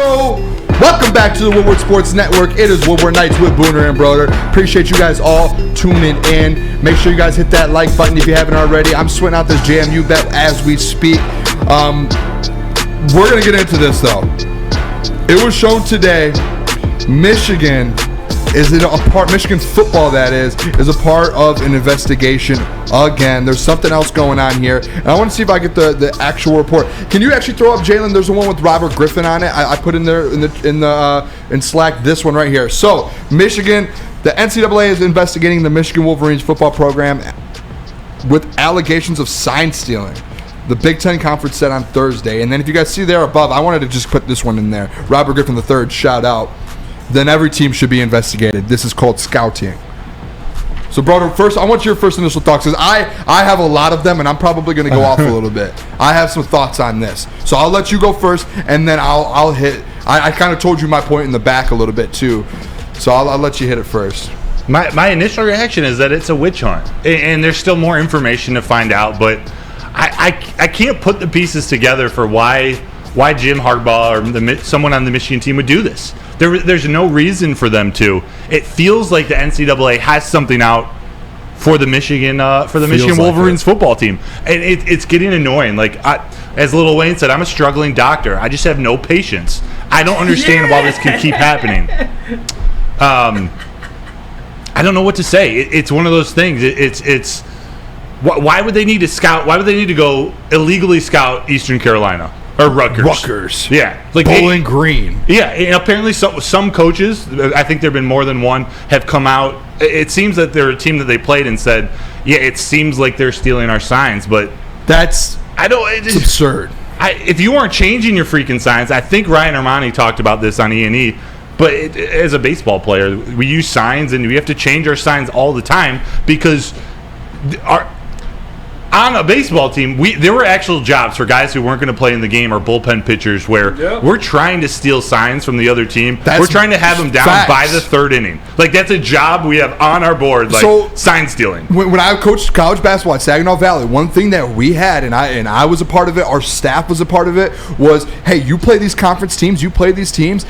go. Welcome back to the Woodward Sports Network. It is Woodward Nights with Booner and Broder. Appreciate you guys all tuning in. Make sure you guys hit that like button if you haven't already. I'm sweating out this JMU bet as we speak. We're going to get into this, though. It was shown today, Michigan Michigan's football, that is a part of an investigation again. There's something else going on here, and I want to see if I get the actual report. Can you actually throw up, Jalen? There's the one with Robert Griffin on it. I put in there in Slack this one right here. So Michigan, the NCAA is investigating the Michigan Wolverines football program with allegations of sign stealing. The Big Ten Conference said on Thursday, and then if you guys see there above, I wanted to just put this one in there. Robert Griffin III, shout out. Then every team should be investigated. This is called scouting. So, Broder, first, I want your first initial thoughts, because I have a lot of them, and I'm probably going to go off a little bit. I have some thoughts on this. So I'll let you go first, and then I'll hit. I kind of told you my point in the back a little bit, too. So I'll let you hit it first. My initial reaction is that it's a witch hunt, and there's still more information to find out, but I can't put the pieces together for why Jim Harbaugh or someone on the Michigan team would do this. There's no reason for them to. It feels like the NCAA has something out for the Michigan Wolverines football team, and it's getting annoying. Like as Lil Wayne said, I'm a struggling doctor. I just have no patience. I don't understand why this can keep happening. I don't know what to say. It's one of those things. It's why would they need to scout? Why would they need to go illegally scout Eastern Carolina? Or Rutgers. Yeah. Like Bowling Green. Yeah. And apparently some coaches, I think there have been more than one, have come out. It seems that they're a team that they played and said, yeah, it seems like they're stealing our signs. But it's absurd. If you aren't changing your freaking signs, I think Ryan Ermanni talked about this on E&E. But as a baseball player, we use signs and we have to change our signs all the time because on a baseball team, there were actual jobs for guys who weren't going to play in the game or bullpen pitchers where we're trying to steal signs from the other team. We're trying to have them down by the third inning. Like, that's a job we have on our board, like sign stealing. When I coached college basketball at Saginaw Valley, one thing that we had, and I was a part of it, our staff was a part of it, was, hey, you play these conference teams, you play these teams,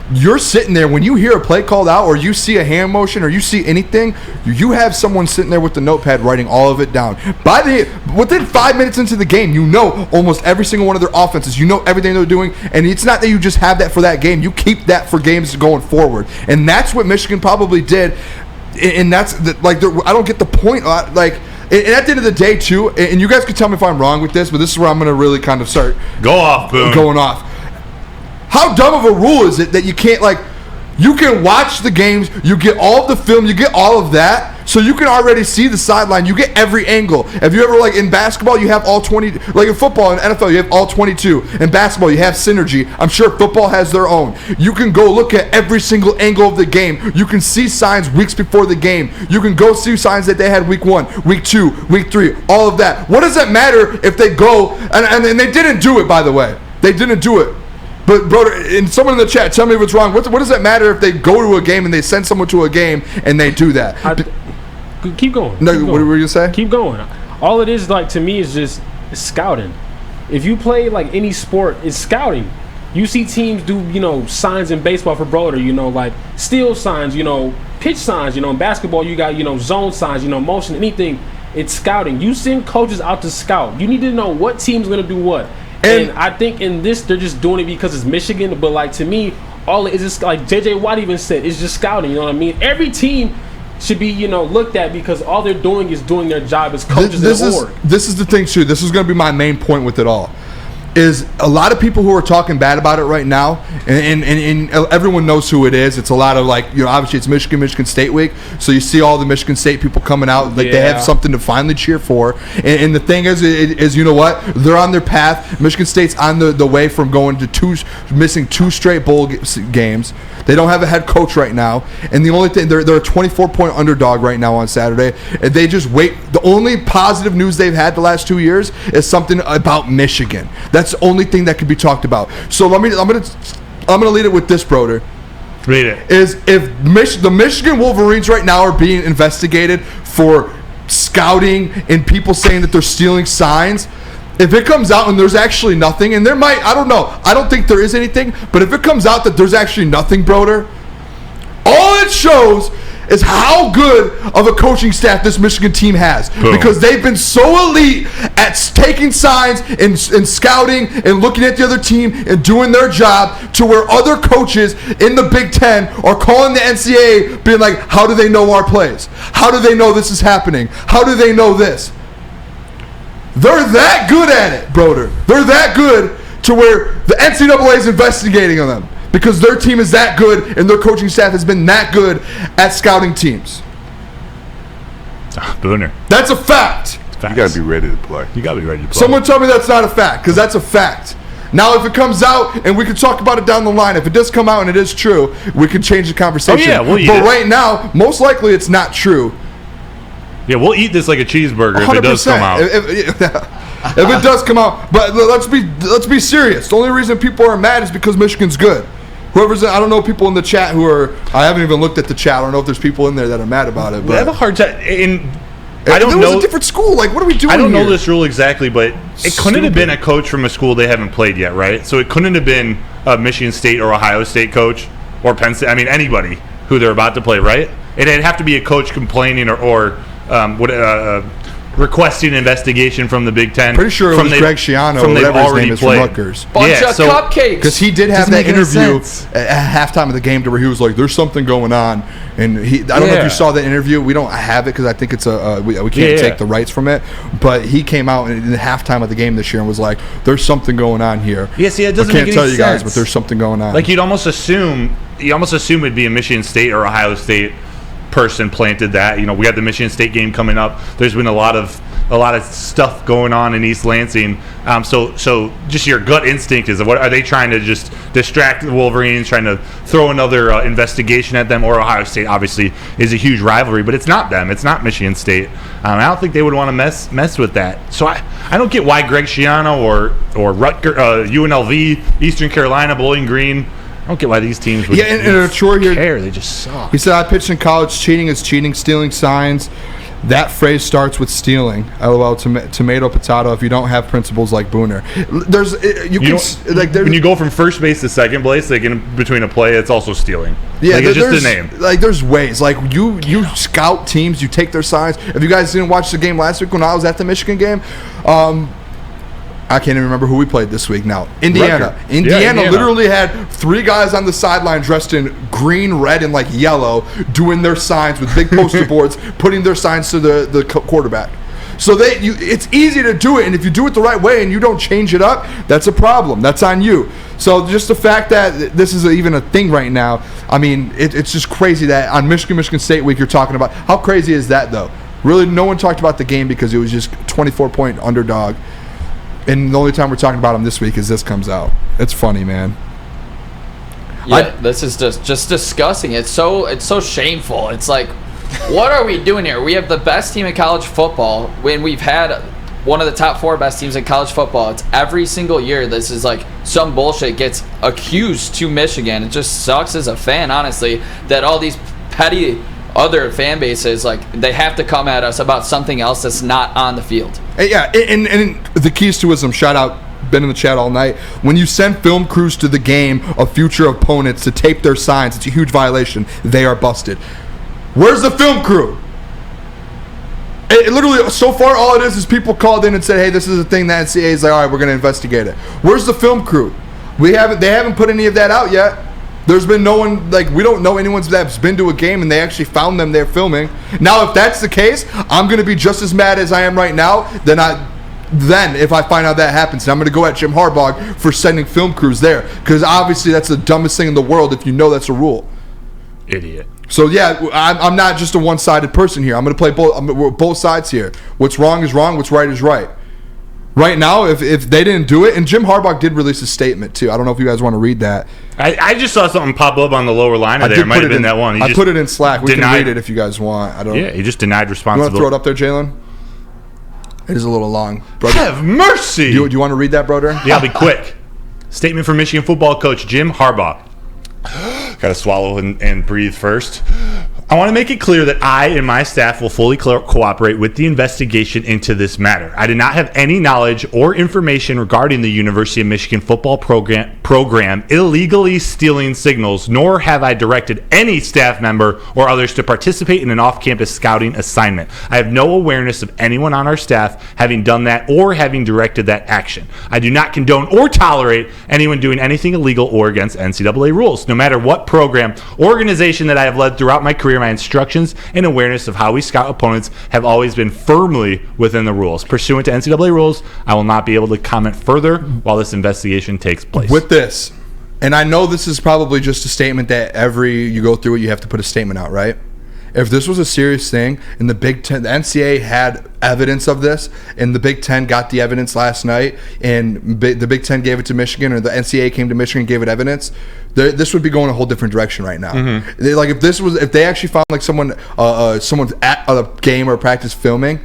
you're sitting there, when you hear a play called out or you see a hand motion or you see anything, you have someone sitting there with the notepad writing all of it down. Within 5 minutes into the game, you know almost every single one of their offenses. You know everything they're doing, and it's not that you just have that for that game. You keep that for games going forward, and that's what Michigan probably did. And that's I don't get the point. Like, and at the end of the day, too, and you guys can tell me if I'm wrong with this, but this is where I'm going to really kind of start going off. How dumb of a rule is it that you can't, you can watch the games, you get all of the film, you get all of that, so you can already see the sideline, you get every angle. If you ever, in basketball, you have all 20, in football and NFL, you have all 22. In basketball, you have synergy. I'm sure football has their own. You can go look at every single angle of the game. You can see signs weeks before the game. You can go see signs that they had week 1, week 2, week 3, all of that. What does that matter if they go, and they didn't do it, by the way. They didn't do it. But, Broder, and someone in the chat, tell me what's wrong. What does that matter if they go to a game and they send someone to a game and they do that? Keep going. No, what were you going to say? Keep going. All it is, to me, is just scouting. If you play, any sport, it's scouting. You see teams do, signs in baseball for Broder, steal signs, pitch signs. In basketball, you got, zone signs, motion, anything. It's scouting. You send coaches out to scout. You need to know what team's going to do what. And I think in this, they're just doing it because it's Michigan. But, to me, all it is just, J.J. Watt even said, it's just scouting. You know what I mean? Every team should be, looked at because all they're doing is doing their job as coaches in the org. This is the thing, too. This is going to be my main point with it all. Is a lot of people who are talking bad about it right now, and everyone knows who it is. It's a lot of obviously it's Michigan State week, so you see all the Michigan State people coming out they have something to finally cheer for. And the thing is you know what? They're on their path. Michigan State's on the way from going to missing 2 straight bowl games. They don't have a head coach right now, and the only thing they're a 24-point underdog right now on Saturday. And they just wait. The only positive news they've had the last 2 years is something about Michigan. That's the only thing that could be talked about. So I'm gonna lead it with this, Broder. Read it. Is if the Michigan Wolverines right now are being investigated for scouting and people saying that they're stealing signs, If it comes out and there's actually nothing, and there might, I don't know. I don't think there is anything, but if it comes out that there's actually nothing, Broder, all it shows is how good of a coaching staff this Michigan team has. Boom. Because they've been so elite at taking signs and scouting and looking at the other team and doing their job to where other coaches in the Big Ten are calling the NCAA being like, how do they know our plays? How do they know this is happening? How do they know this? They're that good at it, Broder. They're that good to where the NCAA is investigating on them. Because their team is that good and their coaching staff has been that good at scouting teams. Booner. That's a fact. You got to be ready to play. You got to be ready to play. Someone tell me that's not a fact, because that's a fact. Now, if it comes out, and we can talk about it down the line, if it does come out and it is true, we can change the conversation. Oh, yeah, we'll eat but it. Right now, most likely it's not true. Yeah, we'll eat this like a cheeseburger 100%. If it does come out. If it does come out. But let's be serious. The only reason people are mad is because Michigan's good. I don't know people in the chat who are. I haven't even looked at the chat. I don't know if there's people in there that are mad about it. But I have a hard time. I don't know. It was a different school. Like, what are we doing? I don't here? know this rule exactly, but it couldn't have been a coach from a school they haven't played yet, right? So it couldn't have been a Michigan State or Ohio State coach or Penn State. I mean, anybody who they're about to play, right? It'd have to be a coach complaining or requesting an investigation from the Big Ten. Pretty sure it was Greg Sciano or whatever his name is from Rutgers. Bunch of cupcakes. Because he did have that interview at halftime of the game to where he was like, "There's something going on," and I don't know if you saw that interview. We don't have it because I think it's we can't take the rights from it. But he came out in the halftime of the game this year and was like, "There's something going on here." Yeah, see, it doesn't make any sense. I can't tell you guys, but there's something going on. Like you'd almost assume it'd be a Michigan State or Ohio State person planted that. We had the Michigan State game coming up. There's been a lot of stuff going on in East Lansing. So just your gut instinct is, what are they trying to just distract the Wolverines, trying to throw another investigation at them? Or Ohio State obviously is a huge rivalry, but it's not them. It's not Michigan State. I don't think they would want to mess with that. So I don't get why Greg Sciano or Rutgers, UNLV, Eastern Carolina, Bowling Green. I don't get why these teams would care. They just suck. He said, "I pitched in college. Cheating is cheating. Stealing signs. That phrase starts with stealing. LOL, tomato, potato. If you don't have principles like Booner, when you go from first base to second base, like in between a play, it's also stealing. Yeah, it's just a name. Like there's ways. Like you scout teams, you take their signs. If you guys didn't watch the game last week when I was at the Michigan game, I can't even remember who we played this week now. Indiana. Indiana literally had 3 guys on the sideline dressed in green, red, and like yellow doing their signs with big poster boards, putting their signs to the quarterback. So it's easy to do it, and if you do it the right way and you don't change it up, that's a problem. That's on you. So just the fact that this is even a thing right now, I mean, it's just crazy that on Michigan State week you're talking about. How crazy is that, though? Really, no one talked about the game because it was just 24-point underdog. And the only time we're talking about them this week is this comes out. It's funny, man. Yeah, this is just disgusting. It's so shameful. It's like, what are we doing here? We have the best team in college football when we've had one of the top 4 best teams in college football. It's every single year. This is like some bullshit gets accused to Michigan. It just sucks as a fan, honestly, that all these petty other fan bases, like, they have to come at us about something else that's not on the field. Yeah, and the keys to wisdom, shout out, been in the chat all night. When you send film crews to the game of future opponents to tape their signs, it's a huge violation. They are busted. Where's the film crew? It literally, so far, all it is people called in and said, hey, this is a thing that NCAA is like, all right, we're going to investigate it. Where's the film crew? They haven't put any of that out yet. There's been no one, like, we don't know anyone that's been to a game and they actually found them there filming. Now, if that's the case, I'm going to be just as mad as I am right now. Then if I find out that happens, and I'm going to go at Jim Harbaugh for sending film crews there. Because obviously that's the dumbest thing in the world if you know that's a rule. Idiot. So, yeah, I'm not just a one-sided person here. I'm going to play both sides here. What's wrong is wrong. What's right is right. Right now, if they didn't do it, and Jim Harbaugh did release a statement, too. I don't know if you guys want to read that. I just saw something pop up on the lower line of there. It might have been that one. I put it in Slack. We can read it if you guys want. He just denied responsibility. You want to throw it up there, Jalen? It is a little long. Brother. Have mercy! Do you want to read that, Broder? Yeah, I'll be quick. Statement from Michigan football coach Jim Harbaugh. Got to swallow and breathe first. I want to make it clear that I and my staff will fully cooperate with the investigation into this matter. I did not have any knowledge or information regarding the University of Michigan football program illegally stealing signals, nor have I directed any staff member or others to participate in an off-campus scouting assignment. I have no awareness of anyone on our staff having done that or having directed that action. I do not condone or tolerate anyone doing anything illegal or against NCAA rules. No matter what program, organization that I have led throughout my career, my instructions and awareness of how we scout opponents have always been firmly within the rules. Pursuant to NCAA rules, I will not be able to comment further while this investigation takes place. With this, and I know this is probably just a statement that you go through it, you have to put a statement out, right? If this was a serious thing and the Big Ten, the NCAA had evidence of this, and the Big Ten got the evidence last night, and the Big Ten gave it to Michigan, or the NCAA came to Michigan and gave it evidence, this would be going a whole different direction right now. If they actually found like someone at a game or practice filming,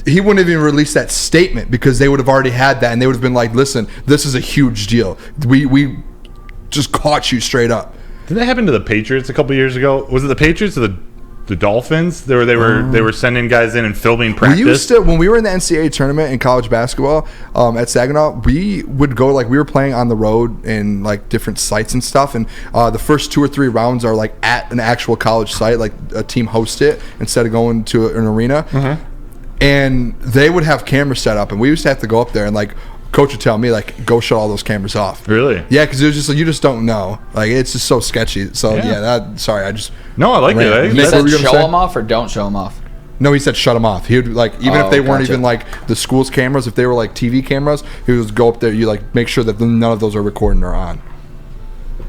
he wouldn't even release that statement because they would have already had that, and they would have been like, "Listen, this is a huge deal. We just caught you straight up." Did that happen to the Patriots a couple years ago? Was it the Patriots or the Dolphins? They were sending guys in and filming practice. When we were in the NCAA tournament in college basketball at Saginaw, we would go we were playing on the road in like different sites and stuff, and the first 2 or 3 rounds are like at an actual college site, like a team hosts it instead of going to an arena. Mm-hmm. And they would have cameras set up, and we used to have to go up there and like. Coach would tell me, like, go shut all those cameras off. Really? Yeah, because it was just like, you just don't know. Like, it's just so sketchy. So, sorry, I just... No, I like it. He said show them off or don't show them off? No, he said shut them off. He would, like, even if they weren't even, like, the school's cameras, if they were, like, TV cameras, he would go up there, you, like, make sure that none of those are recording or on.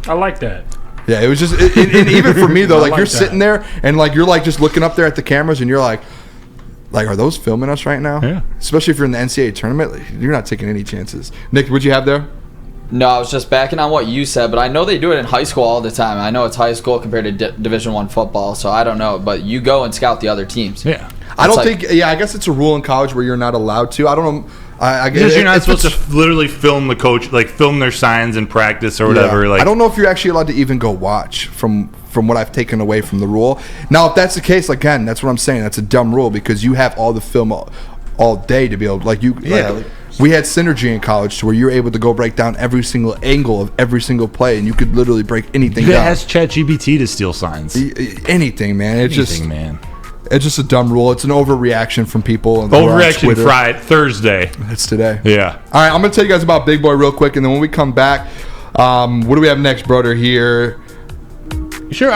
I like that. Yeah, it was just... and even for me, though, like, you're sitting there, and, like, you're, like, just looking up there at the cameras, and you're like... Like, are those filming us right now? Yeah. Especially if you're in the NCAA tournament, you're not taking any chances. Nick, what'd you have there? No, I was just backing on what you said, but I know they do it in high school all the time. I know it's high school compared to Division I football, so I don't know. But you go and scout the other teams. Yeah. I guess it's a rule in college where you're not allowed to. I don't know. Because you're not supposed to literally film the coach, like film their signs in practice or whatever. Yeah. Like, I don't know if you're actually allowed to even go watch from what I've taken away from the rule. Now, if that's the case, again, that's what I'm saying. That's a dumb rule because you have all the film all day to be able to, we had synergy in college to where you were able to go break down every single angle of every single play, and you could literally break anything down. Ask ChatGPT to steal signs. Anything, man. It's just a dumb rule. It's an overreaction from people. Overreaction Friday, Thursday. It's today. Yeah. All right, I'm going to tell you guys about Big Boy real quick, and then when we come back, what do we have next, Broder, here? Sure.